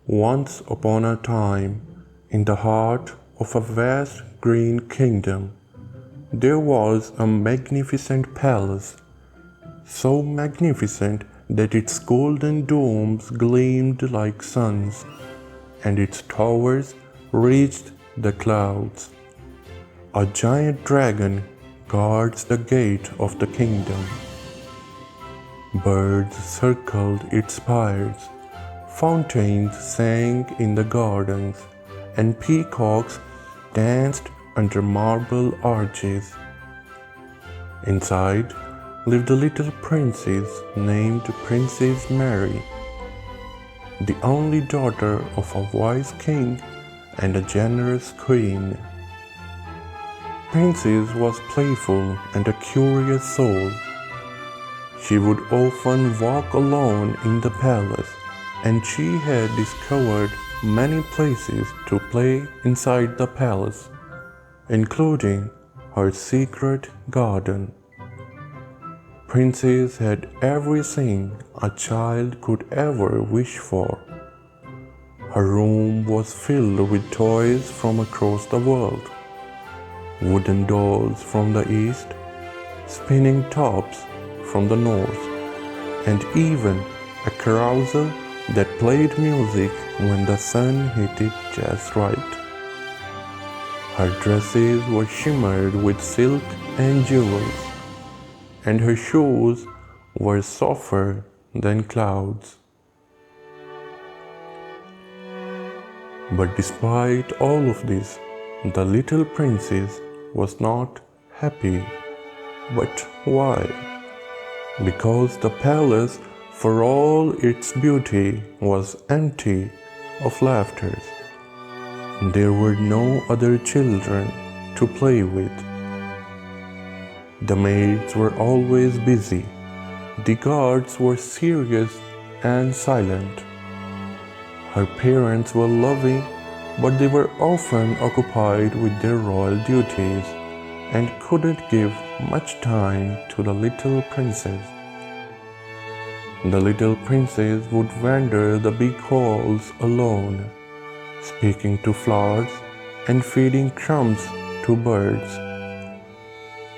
Once upon a time, in the heart of a vast green kingdom, there was a magnificent palace, so magnificent that its golden domes gleamed like suns, and its towers reached the clouds. A giant dragon guards the gate of the kingdom. Birds circled its spires, fountains sang in the gardens, and peacocks danced under marble arches. Inside lived a little princess named Princess Mary, the only daughter of a wise king and a generous queen. Princess was playful and a curious soul. She would often walk alone in the palace, and she had discovered many places to play inside the palace, including her secret garden. Princess had everything a child could ever wish for. Her room was filled with toys from across the world, wooden dolls from the east, spinning tops from the north, and even a carousel that played music when the sun hit it just right. Her dresses were shimmered with silk and jewels, and her shoes were softer than clouds. But despite all of this, the little princess was not happy. But why? Because the palace, for all its beauty, was empty of laughter. There were no other children to play with. The maids were always busy. The guards were serious and silent. Her parents were loving, but they were often occupied with their royal duties and couldn't give much time to the little princess. The little princess would wander the big halls alone, speaking to flowers and feeding crumbs to birds.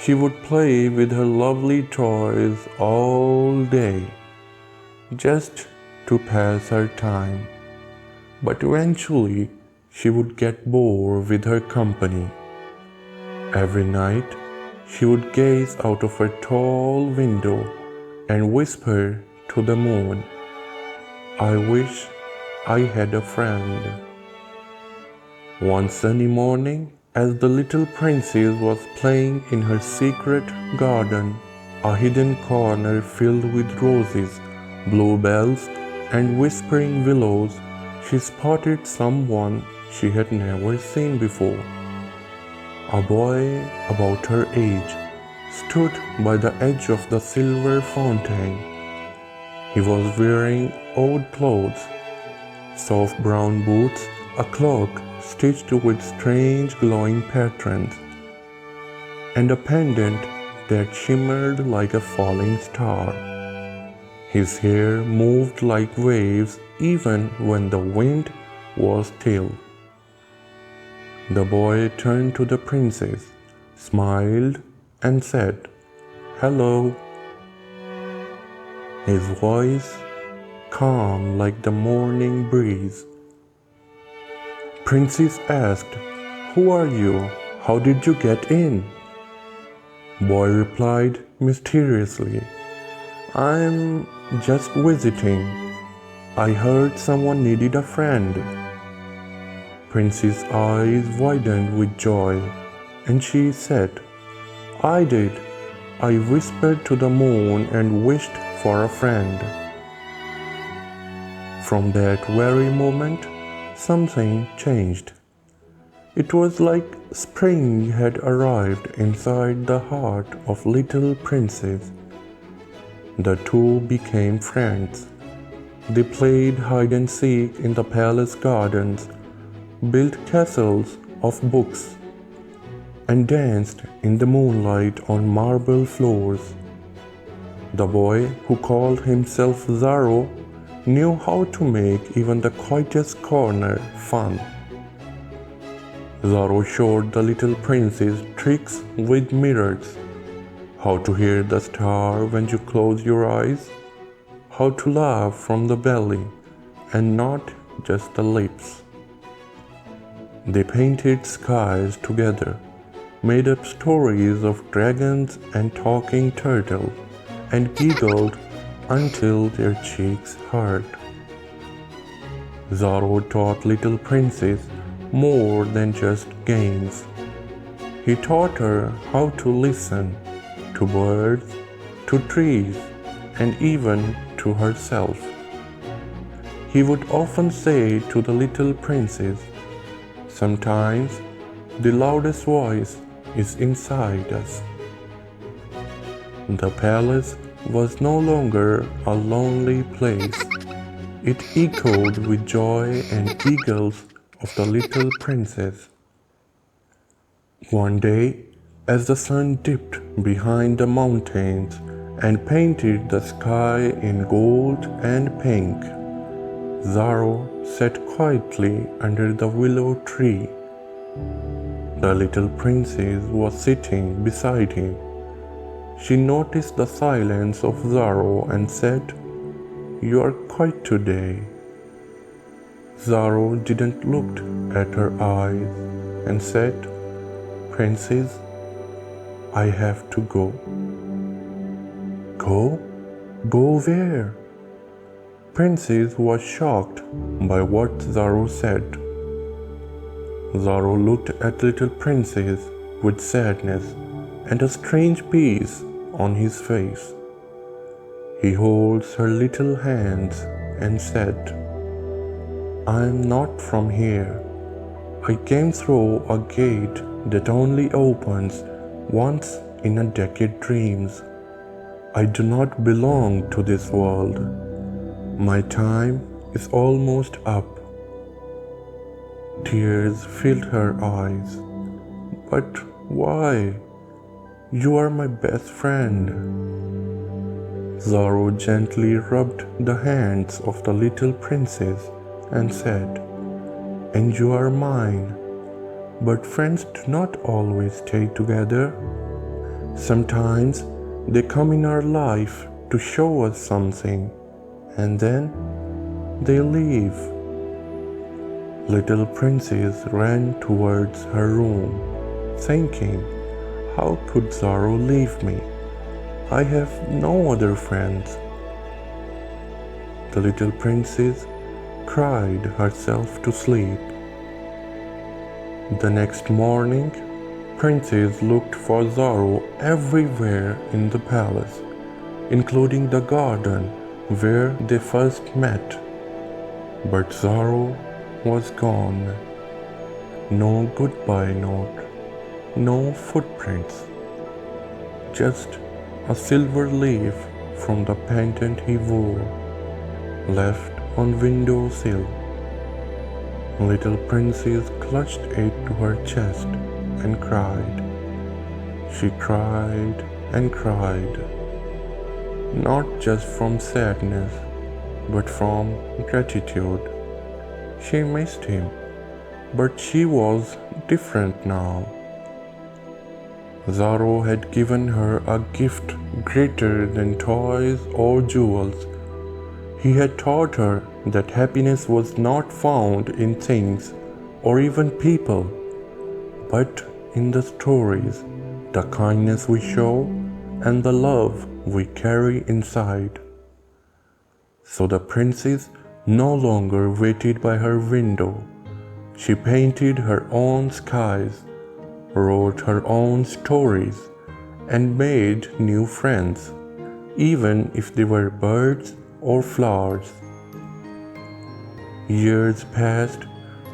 She would play with her lovely toys all day, just to pass her time. But eventually, she would get bored with her company. Every night, she would gaze out of her tall window and whisper to the moon, "I wish I had a friend." One sunny morning, as the little princess was playing in her secret garden, a hidden corner filled with roses, bluebells, and whispering willows, she spotted someone she had never seen before. A boy about her age stood by the edge of the silver fountain. He was wearing old clothes, soft brown boots, a cloak stitched with strange glowing patterns, and a pendant that shimmered like a falling star. His hair moved like waves even when the wind was still. The boy turned to the princess, smiled, and said, "Hello." His voice calm like the morning breeze. Princess asked, "Who are you? How did you get in?" Boy replied mysteriously, "I'm just visiting. I heard someone needed a friend." Princess' eyes widened with joy, and she said, "I did. I whispered to the moon and wished for a friend." From that very moment, something changed. It was like spring had arrived inside the heart of little princess. The two became friends. They played hide and seek in the palace gardens, built castles of books, and danced in the moonlight on marble floors. The boy, who called himself Zaro, knew how to make even the quietest corner fun. Zorro showed the little princess tricks with mirrors, how to hear the star when you close your eyes, how to laugh from the belly and not just the lips. They painted skies together, made up stories of dragons and talking turtles, and giggled until their cheeks hurt. Zorro taught little princess more than just games. He taught her how to listen to birds, to trees, and even to herself. He would often say to the little princess, "Sometimes the loudest voice is inside us." The palace was no longer a lonely place. It echoed with joy and giggles of the little princess. One day, as the sun dipped behind the mountains and painted the sky in gold and pink, Zorro sat quietly under the willow tree. The little princess was sitting beside him. She noticed the silence of Zorro and said, "You are quiet today." Zorro didn't look at her eyes and said, "Princess, I have to go." "Go? Go where?" Princess was shocked by what Zorro said. Zorro looked at little princess with sadness and a strange peace on his face. He holds her little hands and said, "I am not from here. I came through a gate that only opens once in a decade dreams. I do not belong to this world. My time is almost up." Tears filled her eyes. "But why? You are my best friend." Zorro gently rubbed the hands of the little princess and said, "And you are mine. But friends do not always stay together. Sometimes they come in our life to show us something, and then they leave." Little princess ran towards her room, thinking, "How could Zorro leave me? I have no other friends." The little princess cried herself to sleep. The next morning, Princess looked for Zorro everywhere in the palace, including the garden where they first met. But Zorro was gone. No goodbye note, no footprints, just a silver leaf from the pendant he wore, left on windowsill. Little Princess clutched it to her chest and cried. She cried and cried, not just from sadness, but from gratitude. She missed him, but she was different now. Zorro had given her a gift greater than toys or jewels. He had taught her that happiness was not found in things or even people, but in the stories, the kindness we show, and the love we carry inside. So the princess no longer waited by her window. She painted her own skies, wrote her own stories, and made new friends, even if they were birds or flowers. Years passed,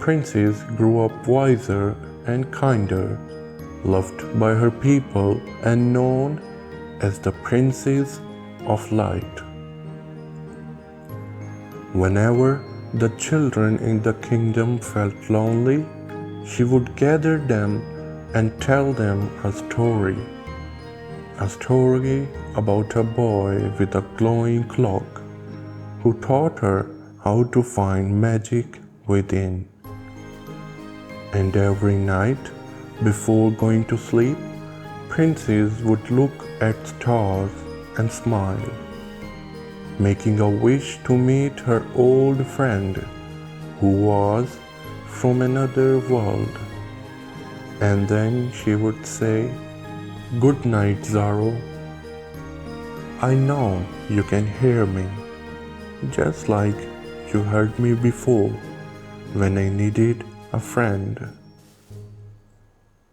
Princess grew up wiser and kinder, loved by her people and known as the Princess of Light. Whenever the children in the kingdom felt lonely, she would gather them and tell them a story about a boy with a glowing cloak who taught her how to find magic within. And every night, before going to sleep, Princess would look at stars and smile, making a wish to meet her old friend who was from another world. And then she would say, "Good night, Zaro. I know you can hear me, just like you heard me before when I needed a friend."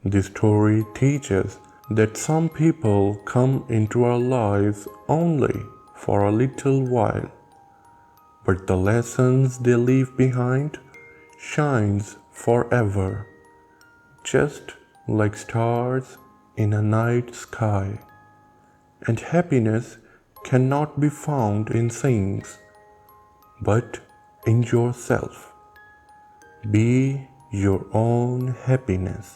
This story teaches that some people come into our lives only for a little while, but the lessons they leave behind shines forever, just like stars in a night sky. And happiness cannot be found in things, but in yourself. Be your own happiness.